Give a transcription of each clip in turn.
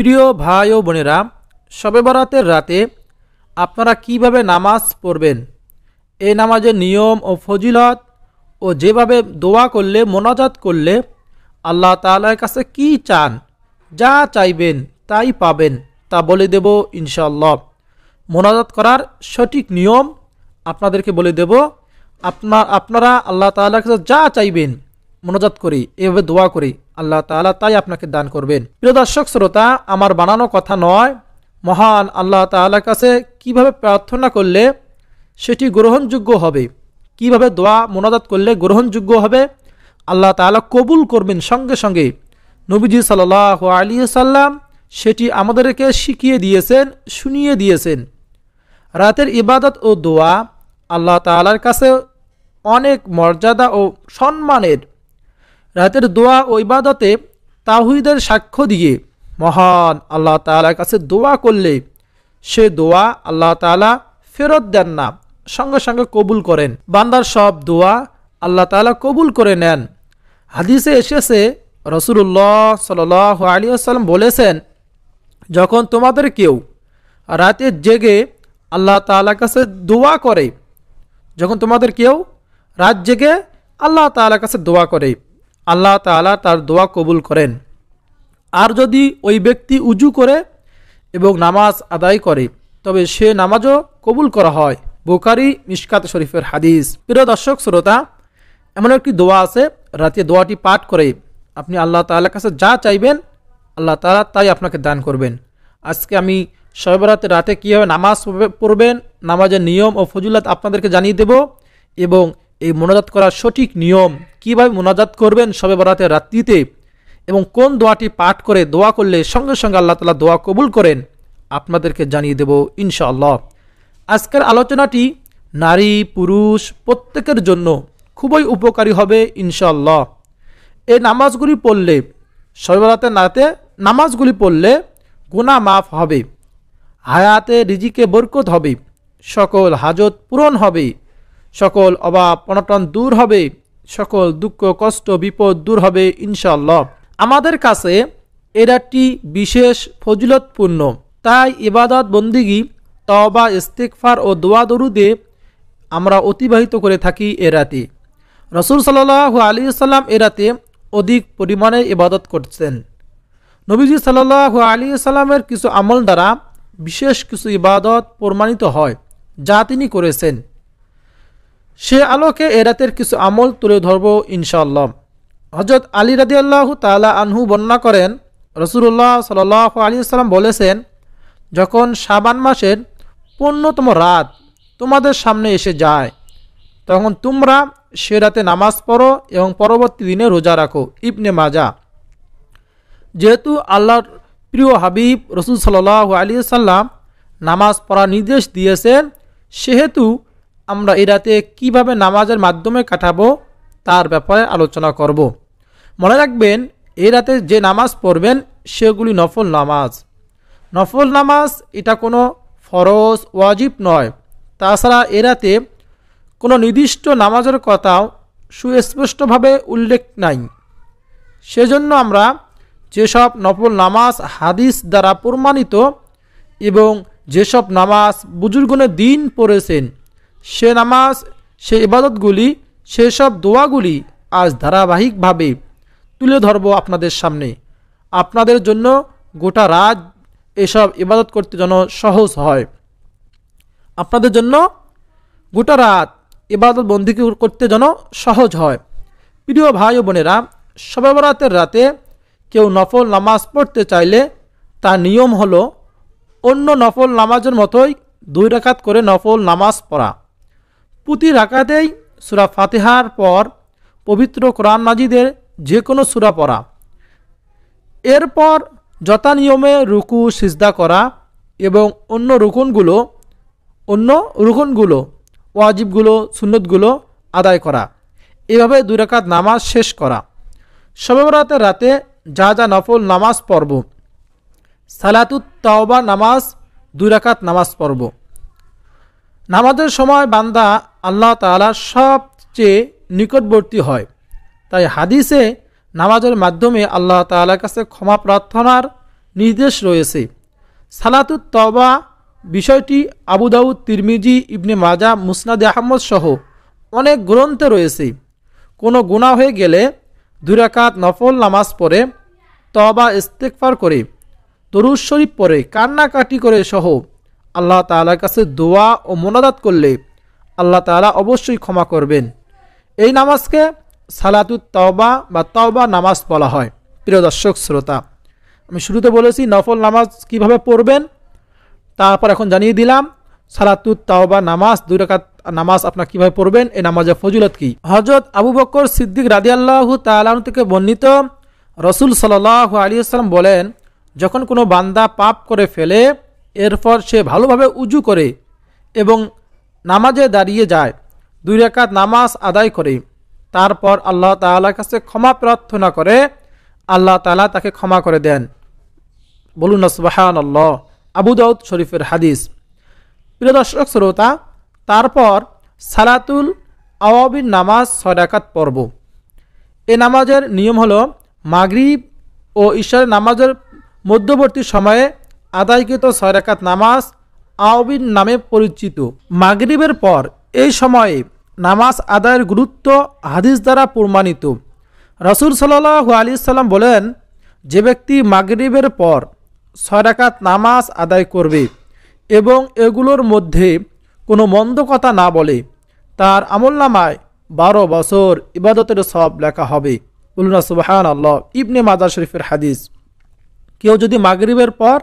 প্রিয় ভাই ও বোনেরা, শবে বরাতের রাতে আপনারা কিভাবে নামাজ পড়বেন, এই নামাজের নিয়ম ও ফজিলত ও যেভাবে দোয়া করলে মোনাজাত করলে আল্লাহ তাআলার কাছে কি চান, যা চাইবেন তাই পাবেন, তা বলে দেব ইনশাআল্লাহ। মোনাজাত করার সঠিক নিয়ম আপনাদেরকে বলে দেব। আপনারা আল্লাহ তাআলার কাছে যা চাইবেন মোনাজাত করি, এভাবে দোয়া করি, আল্লাহ তাআলা তাই আপনাকে দান করবেন। প্রিয় দর্শক শ্রোতা, আমার বানানো কথা নয়, মহান আল্লাহ তাআলার কাছে কিভাবে প্রার্থনা করলে সেটি গ্রহণযোগ্য হবে, কিভাবে দোয়া মোনাজাত করলে গ্রহণযোগ্য হবে, আল্লাহ তাআলা কবুল করবেন সঙ্গে সঙ্গে, নবীজি সাল্লাল্লাহু আলাইহি সাল্লাম সেটি আমাদেরকে শিখিয়ে দিয়েছেন, শুনিয়ে দিয়েছেন। রাতের ইবাদত ও দোয়া আল্লাহ তাআলার কাছে অনেক মর্যাদা ও সম্মানের। রাতের দোয়া ও ইবাদতে তাওহীদের সাক্ষ্য দিয়ে মহান আল্লাহ তাআলার কাছে দোয়া করলে সে দোয়া আল্লাহ তাআলা ফেরত দেন না, সঙ্গে সঙ্গে কবুল করেন। বান্দার সব দোয়া আল্লাহ তাআলা কবুল করে নেন। হাদিসে এসেছে, রাসূলুল্লাহ সাল্লাল্লাহু আলাইহি ওয়াসাল্লাম বলেছেন, যখন তোমাদের কেউ রাতে জেগে আল্লাহ তাআলার কাছে দোয়া করে, যখন তোমাদের কেউ রাত জেগে আল্লাহ তাআলার কাছে দোয়া করে, আল্লাহ তাআলা তার দোয়া কবুল করেন। আর যদি ওই ব্যক্তি উজু করে এবং নামাজ আদায় করে, তবে সে নামাজও কবুল করা হয়। বুখারী মিশকাত শরীফের হাদিস। প্রিয় দর্শক শ্রোতা, এমন একটি দোয়া আছে, রাতে দোয়াটি পাঠ করে আপনি আল্লাহ তাআলার কাছে যা চাইবেন আল্লাহ তাআলা তাই আপনাকে দান করবেন। আজকে আমি শবে বরাতের রাতে কীভাবে নামাজ পড়বেন, নামাজের নিয়ম ও ফজিলত আপনাদেরকে জানিয়ে দেব, এবং এই মোনাজাত করার সঠিক নিয়ম, কীভাবে মোনাজাত করবেন শবে বরাতের রাত্রিতে, এবং কোন দোয়াটি পাঠ করে দোয়া করলে সঙ্গে সঙ্গে আল্লাহ তাআলা দোয়া কবুল করেন, আপনাদেরকে জানিয়ে দেব ইনশাআল্লাহ। আজকের আলোচনাটি নারী পুরুষ প্রত্যেকের জন্য খুবই উপকারী হবে ইনশাআল্লাহ। এই নামাজগুলি পড়লে, শবে বরাতের রাতে নামাজগুলি পড়লে গুনাহ মাফ হবে, হায়াতে রিজিকে বরকত হবে, সকল হাজত পূরণ হবে, সকল অভাব অনটন দূর হবে, সকল দুঃখ কষ্ট বিপদ দূর হবে ইনশাআল্লাহ। আমাদের কাছে এর একটি বিশেষ ফজিলতপূর্ণ, তাই ইবাদত বন্দিগি, তওবা ইস্তিগফার ও দোয়া দরুদে আমরা অতিবাহিত করে থাকি এ রাতে। রাসূল সাল্লাল্লাহু আলাইহি ওয়াসাল্লাম এ রাতে অধিক পরিমাণে ইবাদত করছেন। নবীজি সাল্লাল্লাহু আলাইহি ওয়াসাল্লামের কিছু আমল দ্বারা বিশেষ কিছু ইবাদত প্রমাণিত হয় যা তিনি করেছেন। সে আলোকে এ রাতের কিছু আমল তুলে ধরব ইনশাআল্লাহ। হযরত আলী রাদিয়াল্লাহু তাআলা আনহু বর্ণনা করেন, রাসূলুল্লাহ সাল্লাল্লাহু আলাইহি ওয়াসাল্লাম বলেছেন, যখন শাবান মাসের 15তম রাত তোমাদের সামনে এসে যায়, তখন তোমরা সে রাতে নামাজ পড়ো এবং পরবর্তী দিনে রোজা রাখো। ইবনে মাজাহ। যেহেতু আল্লাহর প্রিয় হাবিব রাসূল সাল্লাল্লাহু আলাইহি ওয়াসাল্লাম নামাজ পড়ার নির্দেশ দিয়েছেন, সেহেতু আমরা এই রাতে কীভাবে নামাজের মাধ্যমে কাটাবো তার ব্যাপারে আলোচনা করব। মনে রাখবেন, এই রাতে যে নামাজ পড়বেন সেগুলি নফল নামাজ। নফল নামাজ এটা কোনো ফরজ ওয়াজিব নয়। তাছাড়া এ রাতে কোনো নির্দিষ্ট নামাজের কথাও সুস্পষ্টভাবে উল্লেখ নাই। সেজন্য আমরা যেসব নফল নামাজ হাদিস দ্বারা প্রমাণিত এবং যেসব নামাজ বুজুর্গনে দিন পড়েছেন, সে নামাজ, সে ইবাদতগুলি, সেসব দোয়াগুলি আজ ধারাবাহিকভাবে তুলে ধরব আপনাদের সামনে। আপনাদের জন্য গোটা রাত এসব ইবাদত করতে যেন সহজ হয়, আপনাদের জন্য গোটা রাত ইবাদত বন্দি করতে যেন সহজ হয়। প্রিয় ভাই ও বোনেরা, শবে বরাতের রাতে কেউ নফল নামাজ পড়তে চাইলে তার নিয়ম হলো অন্য নফল নামাজের মতোই 2 রাকাত করে নফল নামাজ পড়া। প্রতি রাকাতেই সূরা ফাতিহার পর পবিত্র কোরআন মাজিদের যে কোনো সূরা পড়া, এরপর যথা নিয়মে রুকু সিজদা করা এবং অন্য রুকনগুলো ওয়াজিবগুলো সুন্নতগুলো আদায় করা, এভাবে 2 রাকাত নামাজ শেষ করা। শবে বরাতের রাতে যা যা নফল নামাজ পড়ব, সালাতুত তাওবা নামাজ 2 রাকাত নামাজ পড়ব। নামাজের সময় বান্দা আল্লাহ তাআলার সবচেয়ে নিকটবর্তী হয়, তাই হাদিসে নামাজের মাধ্যমে আল্লাহ তাআলার কাছে ক্ষমা প্রার্থনার নির্দেশ রয়েছে। সালাতুত তওবা বিষয়টি আবু দাউদ, তিরমিজি, ইবনে মাজাহ, মুসনাদে আহমদ সহ অনেক গ্রন্থে রয়েছে। কোনো গুনাহ হয়ে গেলে 2 রাকাত নফল নামাজ পড়ে তওবা ইস্তেগফার করে দরুদ শরীফ পড়ে কান্নাকাটি করে সহ আল্লাহ তাআলার কাছে দোয়া ও মোনাজাত করলে আল্লাহ তাআলা অবশ্যই ক্ষমা করবেন। এই নামাজকে সালাতুত তওবা বা তওবা নামাজ বলা হয়। প্রিয় দর্শক শ্রোতা, আমি শুরুতে বলেছি নফল নামাজ কিভাবে পড়বেন, তারপর এখন জানিয়ে দিলাম সালাতুত তওবা নামাজ 2 রাকাত নামাজ আপনারা কিভাবে পড়বেন, এই নামাজের ফজিলত কি। হযরত আবু বকর সিদ্দিক রাদিয়াল্লাহু তাআলা আনহু থেকে বর্ণিত, রাসূল সাল্লাল্লাহু আলাইহি ওয়াসাল্লাম বলেন, যখন কোনো বান্দা পাপ করে ফেলে এরপর সে ভালোভাবে উজু করে এবং নামাজে দাঁড়িয়ে যায়, 2 রাকাত নামাজ আদায় করে, তারপর আল্লাহ তাআলার কাছে ক্ষমা প্রার্থনা করে, আল্লাহ তাআলা তাকে ক্ষমা করে দেন। বলুন না সুবহানাল্লাহ। আবু দাউদ শরীফের হাদিস। প্রিয় দর্শক শ্রোতা, তারপর সালাতুল আওয়াবিন নামাজ 6 রাকাত পড়ব। এই নামাজের নিয়ম হলো মাগরিব ও ইশার নামাজের মধ্যবর্তী সময়ে আদায়কৃত 6 রাকাত নামাজ আওয়াবিন নামে পরিচিত। মাগরিবের পর এই সময়ে নামাজ আদায়ের গুরুত্ব হাদিস দ্বারা প্রমাণিত। রাসূল সাল্লাল্লাহু আলাইহি সাল্লাম বলেন, যে ব্যক্তি মাগরিবের পর 6 রাকাত নামাজ আদায় করবে এবং এগুলোর মধ্যে কোনো মন্দ কথা না বলে, তার আমলনামায় 12 বছর ইবাদতের সওয়াব লেখা হবে। বলুন না সুবহানাল্লাহ। ইবনে মাজাহ শরীফের হাদিস। কেউ যদি মাগরিবের পর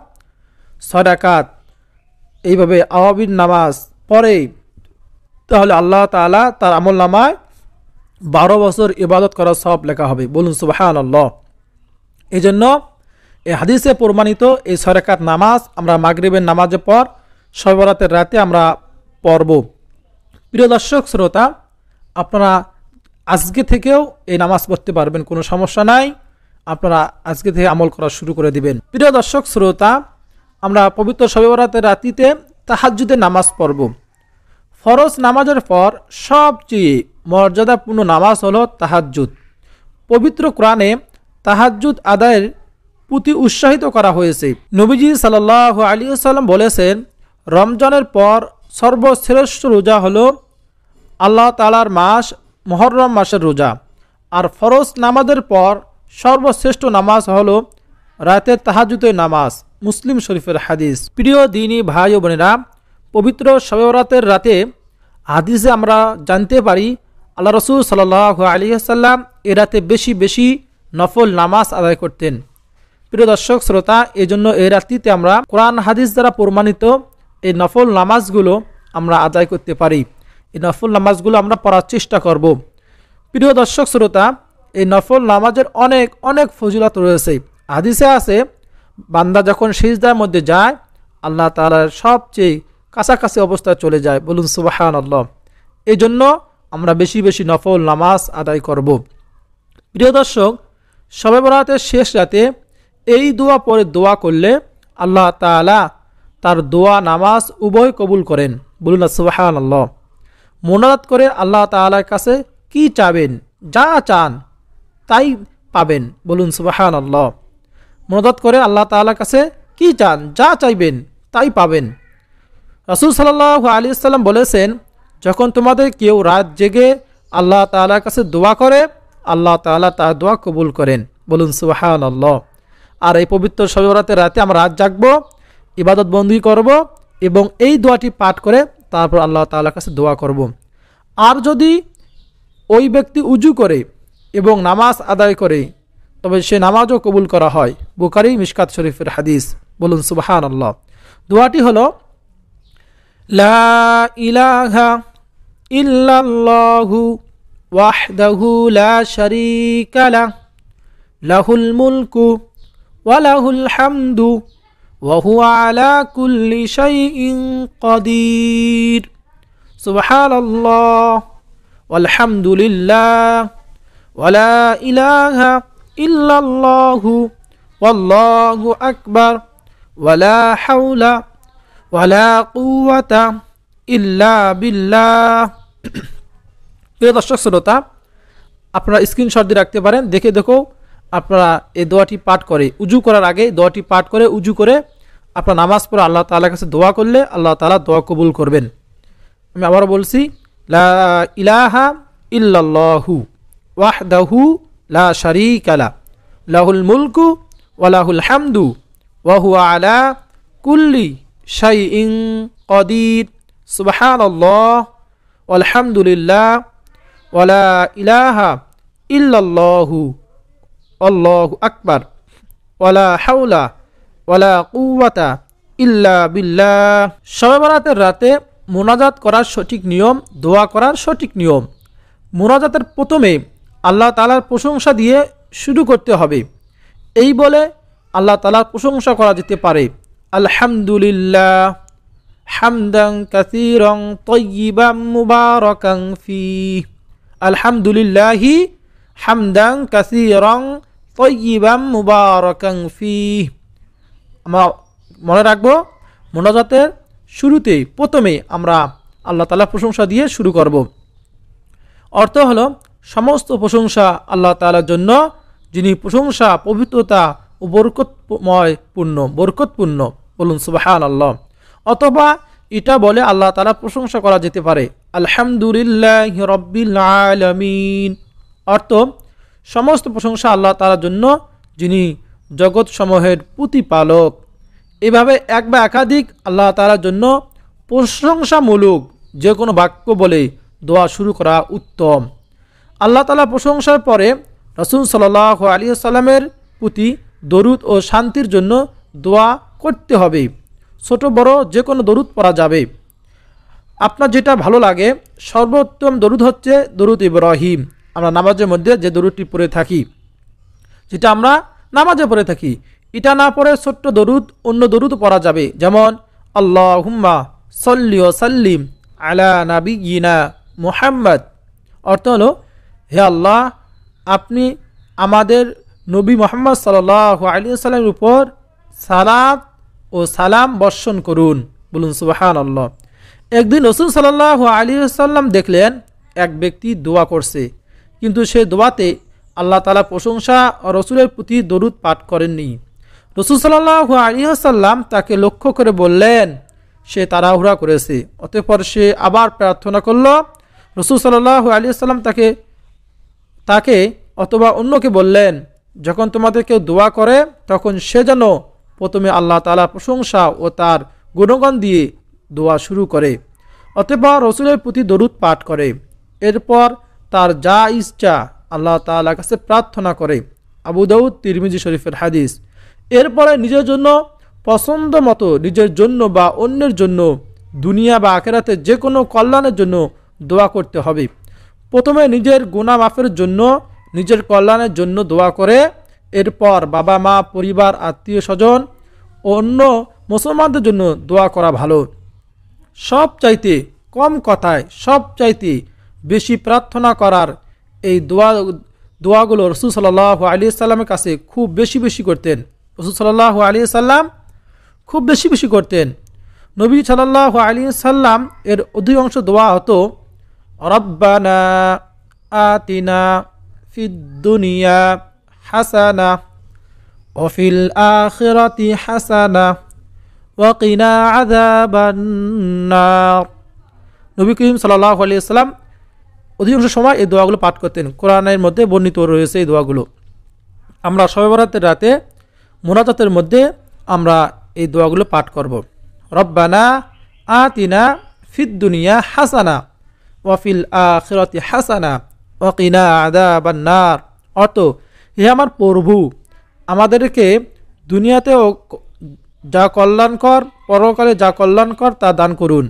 6 রাকাত এইভাবে আওয়াবিন নামাজ পড়ে, তাহলে আল্লাহ তাআলা তার আমলনামায় 12 বছর ইবাদত করার সওয়াব লেখা হবে। বলুন সুবহানাল্লাহ। এই জন্য এই হাদিসে প্রমাণিত এই 6 রাকাত নামাজ আমরা মাগরিবের নামাজের পর শবে বরাতের রাতে আমরা পড়ব। প্রিয় দর্শক শ্রোতা, আপনারা আজকে থেকেও এই নামাজ পড়তে পারবেন, কোনো সমস্যা নাই। আপনারা আজকে থেকে আমল করা শুরু করে দিবেন। প্রিয় দর্শক শ্রোতা, আমরা পবিত্র শবে বরাতের রাতিতে তাহাজ্জুদের নামাজ পড়ব। ফরজ নামাজের পর সবচেয়ে মর্যাদাপূর্ণ নামাজ হলো তাহাজ্জুদ। পবিত্র কোরআনে তাহাজ্জুদ আদায়ের প্রতি উৎসাহিত করা হয়েছে। নবীজি সাল্লাল্লাহু আলাইহি ওয়াসাল্লাম বলেছেন, রমজানের পর সর্বশ্রেষ্ঠ রোজা হলো আল্লাহ তাআলার মাস মুহররম মাসের রোজা, আর ফরজ নামাজের পর সর্বশ্রেষ্ঠ নামাজ হলো রাতের তাহাজ্জুদের নামাজ। মুসলিম শরীফের হাদিস। প্রিয় দ্বীনী ভাই ও বোনেরা, পবিত্র শবে বরাতের রাতে হাদিসে আমরা জানতে পারি আল্লাহ রাসূল সাল্লাল্লাহু আলাইহি ওয়াসাল্লাম এ রাতে বেশি বেশি নফল নামাজ আদায় করতেন। প্রিয় দর্শক শ্রোতা, এজন্য এই রাত্রিতে আমরা কোরআন হাদিস দ্বারা প্রমাণিত এই নফল নামাজগুলো আমরা আদায় করতে পারি। এই নফল নামাজগুলো আমরা পড়ার চেষ্টা করব। প্রিয় দর্শক শ্রোতা, এই নফল নামাজের অনেক অনেক ফজিলত রয়েছে। হাদিসে আছে, বান্দা যখন সিজদার মধ্যে যায় আল্লাহ তাআলার সবচেয়ে কাছাকাছি অবস্থায় চলে যায়। বলুন সুবহানাল্লাহ। এই জন্য আমরা বেশি বেশি নফল নামাজ আদায় করব। প্রিয় দর্শক, শবে বরাতের শেষ রাতে এই দোয়া পরে দোয়া করলে আল্লাহ তাআলা তার দোয়া নামাজ উভয় কবুল করেন। বলুন সুবহানাল্লাহ। মোনাজাত করে আল্লাহ তাআলার কাছে কি চাবেন, যা চান তাই পাবেন। বলুন সুবহানাল্লাহ। মোনাজাত করে আল্লাহ তাআলার কাছে কি চান, যা চাইবেন তাই পাবেন। রাসূল সাল্লাল্লাহু আলাইহি ওয়াসাল্লাম বলেছেন, যখন তোমাদের কেউ রাত জেগে আল্লাহ তাআলার কাছে দোয়া করে আল্লাহ তাআলা তার দোয়া কবুল করেন। বলুন সুবহানাল্লাহ। আর এই পবিত্র শবে বরাতের রাতে আমরা রাত জাগবো, ইবাদত বন্দি করব এবং এই দোয়াটি পাঠ করে তারপর আল্লাহ তাআলার কাছে দোয়া করব। আর যদি ওই ব্যক্তি উজু করে এবং নামাজ আদায় করে তবে সে নামাজও কবুল করা হয়। বুখারী মিশকাত শরীফের হাদিস। বলুন সুবহানাল্লাহ। দোয়াটি হলো, লা ইলাহা ইল্লাল্লাহু ওয়াহদাহু লা শারীকা লাহু লাহুল মুলকু ওয়া লাহুল হামদু ওয়া হুয়া আলা কুল্লি শাইইন কাদির। সুবহানাল্লাহ ওয়ালহামদুলিল্লাহ ওয়া লা ইলাহা ইল্লাল্লাহু ওয়াল্লাহু আকবার ওয়া লা হাওলা ওয়া লা কুওয়াতা ইল্লা বিল্লাহ। প্রিয় দর্শক শ্রোতা, আপনারা স্ক্রিনশট দিয়ে রাখতে পারেন। দেখো আপনারা এই দোয়াটি পাঠ করে উজু করার আগে দোয়াটি পাঠ করে উজু করে আপনার নামাজ পড়ে আল্লাহ তাআলার কাছে দোয়া করলে আল্লাহ তাআলা দোয়া কবুল করবেন। আমি আবারও বলছি, লা ইলাহা ইল্লাল্লাহু ওয়াহদাহু লা শারীকা লা লাহুল মুলকু ওয়া লাহুল হামদু ওয়া হুয়া আলা কুল্লি শাইইন কাদির সুবহানাল্লাহ ওয়ালহামদুলিল্লাহ ওয়া লা ইলাহা ইল্লাল্লাহু আল্লাহু আকবার ওয়া লা হাওলা ওয়া লা কুওয়াতা ইল্লা বিল্লাহ। শবে বরাতের রাতে মোনাজাত করার সঠিক নিয়ম, দোয়া করার সঠিক নিয়ম। মোনাজাতের প্রথমে আল্লাহ তাআলার প্রশংসা দিয়ে শুরু করতে হবে। এই বলে আল্লাহ তাআলার প্রশংসা করা যেতে পারে, আলহামদুলিল্লাহ হামদান কাসীরান তাইয়িবান মুবারাকান ফীহ, আলহামদুলিল্লাহি হামদান কাসীরান তাইয়িবান মুবারাকান ফীহ। আমরা মনে রাখবো, মোনাজাতের শুরুতে প্রথমে আমরা আল্লাহ তাআলার প্রশংসা দিয়ে শুরু করব। অর্থ হলো সমস্ত প্রশংসা আল্লাহ তাআলার জন্য, যিনি প্রশংসা পবিত্রতা ও বরকতপূর্ণ। বলুন সুবহানাল্লাহ। অথবা এটা বলে আল্লাহ তাআলার প্রশংসা করা যেতে পারে, আলহামদুলিল্লাহি রাব্বিল আলামিন। অর্থ সমস্ত প্রশংসা আল্লাহ তাআলার জন্য, যিনি জগৎ সমূহের প্রতিপালক। এভাবে এক বা একাধিক আল্লাহ তাআলার জন্য প্রশংসামূলক যে কোনো বাক্য বলে দোয়া শুরু করা উত্তম। আল্লাহ তাআলা প্রশংসার পরে রাসূল সাল্লাল্লাহু আলাইহি ওয়াসাল্লামের প্রতি দরুদ ও শান্তির জন্য দোয়া করতে হবে। ছোট বড় যে কোনো দরুদ পড়া যাবে, আপনার যেটা ভালো লাগে। সর্বোত্তম দরুদ হচ্ছে দরুদ ইব্রাহিম। আমরা নামাজের মধ্যে যে দরুদটি পড়ে থাকি, যেটা আমরা নামাজে পড়ে থাকি, এটা না পড়ে ছোট্ট দরুদ অন্য দরুদ পড়া যাবে, যেমন আল্লাহুম্মা সাল্লি ওয়া সাল্লিম আলা নাবিয়িনা মুহাম্মদ। অর্থ হলো, হে আল্লাহ, আপনি আমাদের নবী মুহাম্মদ সাল্লাল্লাহু আলাইহি ওয়াসাল্লামের উপর সালাত ও সালাম বর্ষণ করুন। বলুন সুবহানাল্লাহ। একদিন রাসূল সাল্লাল্লাহু আলাইহি ওয়াসাল্লাম দেখলেন এক ব্যক্তি দোয়া করছে, কিন্তু সে দোয়াতে আল্লাহ তাআলা প্রশংসা ও রাসূলের প্রতি দরুদ পাঠ করেননি। রাসূল সাল্লাল্লাহু আলাইহি ওয়াসাল্লাম তাকে লক্ষ্য করে বললেন, সে তাড়াহুড়া করেছে। অতঃপর সে আবার প্রার্থনা করল। রাসূল সাল্লাল্লাহু আলাইহি ওয়াসাল্লাম তাকে অথবা অন্যকে বললেন, যখন তোমাদের কেউ দোয়া করে তখন সে যেন প্রথমে আল্লাহ তাআলা প্রশংসা ও তার গুণগান দিয়ে দোয়া শুরু করে, অতঃপর রাসূলের প্রতি দরুদ পাঠ করে, এরপর তার যা ইচ্ছা আল্লাহ তাআলার কাছে প্রার্থনা করে। আবু দাউদ তিরমিজি শরীফের হাদিস। এরপরে নিজের জন্য পছন্দ মতো, নিজের জন্য বা অন্যের জন্য, দুনিয়া বা আখিরাতের যে কোনো কল্যাণের জন্য দোয়া করতে হবে। প্রথমে নিজের গুনাহ মাফের জন্য, নিজের কল্যাণের জন্য দোয়া করে, এরপর বাবা মা, পরিবার, আত্মীয় স্বজন ও অন্য মুসলমানদের জন্য দোয়া করা ভালো। সব চাইতে কম কথায় সব চাইতে বেশি প্রার্থনা করার এই দোয়াগুলো রাসূল সাল্লাল্লাহু আলাইহি সাল্লামের কাছে খুব বেশি করতেন। রাসূল সাল্লাল্লাহু আলাইহি সাল্লাম খুব বেশি করতেন। নবী সাল্লাল্লাহু আলাইহি সাল্লাম এর অধিকাংশ দোয়া হতো, রব্বানা আতিনা ফিদ দুনিয়া হাসানা ওয়া ফিল আখিরাতি হাসানা ওয়া কিনা আযাবান নার। নবী করিম সাল্লাল্লাহু আলাইহি সাল্লাম অধিকাংশ সময় এই দোয়াগুলো পাঠ করতেন। কোরআনের মধ্যে বর্ণিত রয়েছে এই দোয়াগুলো। আমরা শবে বরাতের রাতে মোনাজাতের মধ্যে আমরা এই দোয়াগুলো পাঠ করব। রব্বানা আতিনা ফিদ দুনিয়া হাসানা ওয়া ফিল আখিরাতি হাসানা ওয়া কিনা আযাবান নার। অর্থ, হে আমার প্রভু, আমাদেরকে দুনিয়াতেও যা কল্যাণকর, পরকালে যা কল্যাণকর তা দান করুন,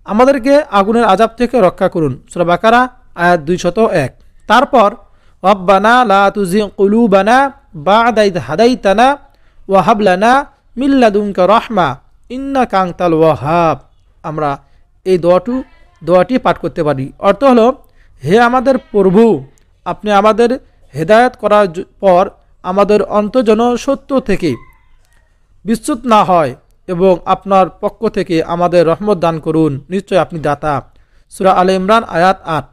আমাদেরকে আগুনের আযাব থেকে রক্ষা করুন। সূরা বাকারা আয়াত 201। তারপর রব্বানা লা তুযিগ কুলুবানা বা'দা ইয হাদাইতানা ওয়া হাব লানা মিন লাদুনকা রাহমা ইন্নাকা আনতাল ওয়াহ্হাব। আমরা এই দোয়াটি পাঠ করতে পারি। অর্থ হলো, হে আমাদের প্রভু, আপনি আমাদের হেদায়েত করার পর আমাদের অন্তর যেন সত্য থেকে বিচ্যুত না হয় এবং আপনার পক্ষ থেকে আমাদের রহমত দান করুন, নিশ্চয় আপনি দাতা। সূরা আলে ইমরান আয়াত 8।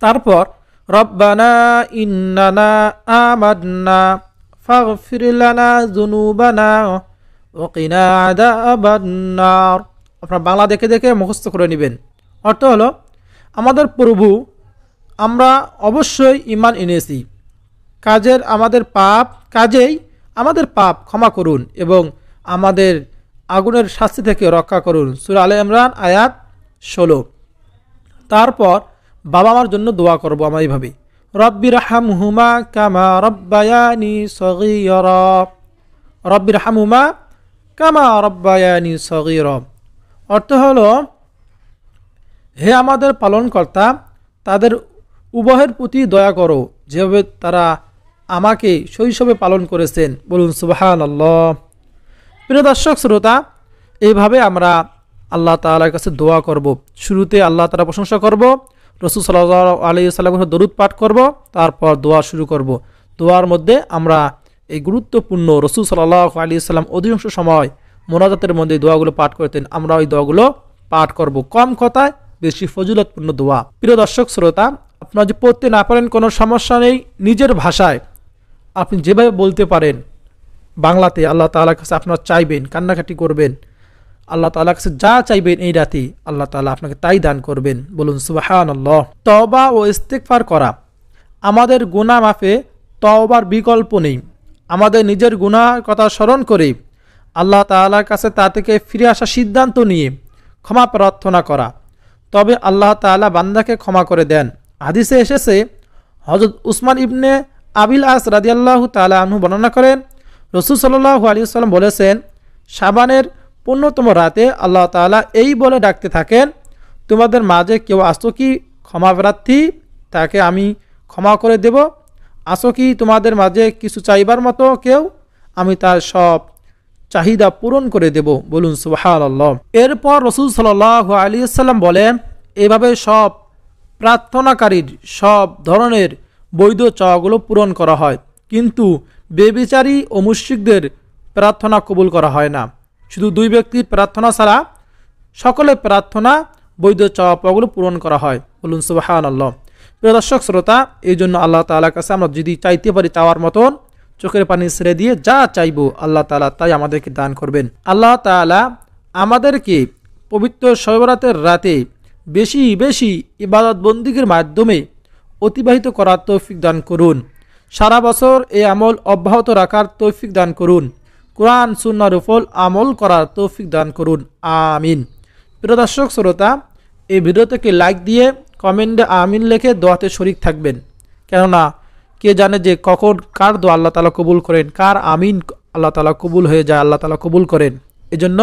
তারপর রব্বানা ইন্নানা আমান্না ফাগফির লানা যুনুবানা ওয়া কিনা আযাবান্নার। আপনারা বাংলা দেখে দেখে মুখস্থ করে নেবেন। অর্থ হলো, আমাদের প্রভু, আমরা অবশ্যই ঈমান এনেছি, কাজেই আমাদের পাপ ক্ষমা করুন এবং আমাদের আগুনের শাস্তি থেকে রক্ষা করুন। সূরা আলে ইমরান আয়াত 16। তারপর বাবা মার জন্য দোয়া করব আমরা এইভাবে, রব্বিরহামহুমা কামা রব্বায়ানি সগীরা, রব্বিরহামহুমা কামা রব্বায়ানি সগীরা। অর্থ হলো, হে আমাদের পালনকর্তা, তাদের উভয়ের প্রতি দয়া করো যেভাবে তারা আমাকে শৈশবে পালন করেছেন। বলুন সুবহানাল্লাহ। প্রিয় দর্শক শ্রোতা, এইভাবে আমরা আল্লাহ তাআলার কাছে দোয়া করব। শুরুতে আল্লাহ তাআলার প্রশংসা করব, রাসূল সাল্লাল্লাহু আলাইহি ওয়াসাল্লামের দরুদ পাঠ করব, তারপর দোয়া শুরু করব। দোয়ার মধ্যে আমরা এই গুরুত্বপূর্ণ রাসূল সাল্লাল্লাহু আলাইহি ওয়াসাল্লাম অধিকাংশ সময় মোনাজাতের মধ্যে দোয়াগুলো পাঠ করতেন, আমরা ওই দোয়াগুলো পাঠ করব। কম কথায় বেশি ফজিলতপূর্ণ দোয়া। প্রিয় দর্শক শ্রোতা, আপনারা যে পড়তে না পারেন কোনো সমস্যা নেই, নিজের ভাষায় আপনি যেভাবে বলতে পারেন বাংলাতে আল্লাহ তাআলার কাছে আপনারা চাইবেন, কান্নাকাটি করবেন, আল্লাহ তাআলার কাছে যা চাইবেন এই রাতে আল্লাহ তাআলা আপনাকে তাই দান করবেন। বলুন সুবহানাল্লাহ। তওবা ও ইস্তেগফার করা। আমাদের গুনাহ মাফে তওবার বিকল্প নেই। আমাদের নিজের গুনাহের কথা স্মরণ করে আল্লাহ তাআলার কাছে তা থেকে ফিরে আসার সিদ্ধান্ত নিয়ে ক্ষমা প্রার্থনা করা, তবে আল্লাহ তাআলা বান্দাকে ক্ষমা করে দেন। হাদিসে এসেছে, হযরত উসমান ইবনে আবিল আস রাদিয়াল্লাহু তাআলা আনহু বর্ণনা করেন, রাসূল সাল্লাল্লাহু আলাইহি ওয়াসাল্লাম বলেছেন, শাবানের 15তম রাতে আল্লাহ তাআলা এই বলে ডাকতে থাকেন, তোমাদের মাঝে কেউ আসো কি ক্ষমা প্রার্থী, তাকে আমি ক্ষমা করে দেব। আসো কি তোমাদের মাঝে কিছু চাইবার মতো কেউ, আমি তার সব চাহিদা পূরণ করে দেব। বলুন সুবহানাল্লাহ। এরপর রাসূল সাল্লাল্লাহু আলাইহি ওয়াসাল্লাম বলেন, এভাবে সব প্রার্থনাকারীর সব ধরনের বৈধ চাওয়াগুলো পূরণ করা হয়, কিন্তু বেবিচারী ও মুশরিকদের প্রার্থনা কবুল করা হয় না। শুধু দুই ব্যক্তির প্রার্থনা ছাড়া সকলের প্রার্থনা বৈধ চাওয়া পাওয়াগুলো পূরণ করা হয়। বলুন সুবহানাল্লাহ। প্রিয় দর্শক শ্রোতা, এই জন্য আল্লাহ তাআলার কাছে আমরা যদি চাইতে পারি চাওয়ার মতন, চোখের পানি ছেড়ে দিয়ে যা চাইবো আল্লাহ তাআলা তাই আমাদেরকে দান করবেন। আল্লাহ তাআলা আমাদেরকে পবিত্র শবে বরাতের রাতে বেশি বেশি ইবাদত বন্দিগির মাধ্যমে অতিবাহিত করার তৌফিক দান করুন। সারা বছর এই আমল অব্যাহত রাখার তৌফিক দান করুন। কোরআন সুন্নাহর উপর আমল করার তৌফিক দান করুন, আমিন। প্রিয় দর্শক শ্রোতা, এই ভিডিওটাকে লাইক দিয়ে কমেন্টে আমিন লিখে দোয়াতে শরীক থাকবেন, কেননা কে জানে যে কখন কার দোয়া আল্লাহ তাআলা কবুল করেন, কার আমিন আল্লাহ তাআলা কবুল হয়ে যায়, আল্লাহ তাআলা কবুল করেন। এজন্য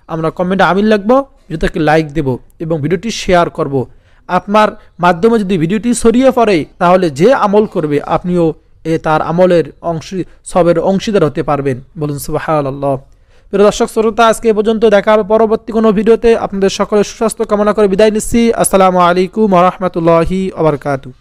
আমরা কমেন্টে আমিন লিখবো, ভিডিওটাকে লাইক দেব এবং ভিডিওটি শেয়ার করব। আপনার মাধ্যমে যদি ভিডিওটি ছড়িয়ে পড়ে তাহলে যে আমল করবে আপনিও তার আমলের সবের অংশীদার হতে পারবেন। বলুন সুবহানাল্লাহ। প্রিয় দর্শক শ্রোতা, আজকে এই পর্যন্ত, দেখা হবে পরবর্তী কোনো ভিডিওতে। আপনাদের সকলের সুস্বাস্থ্য কামনা করে বিদায় নিচ্ছি। আসসালামু আলাইকুম ওয়া রাহমাতুল্লাহি ওয়া বারাকাতুহু।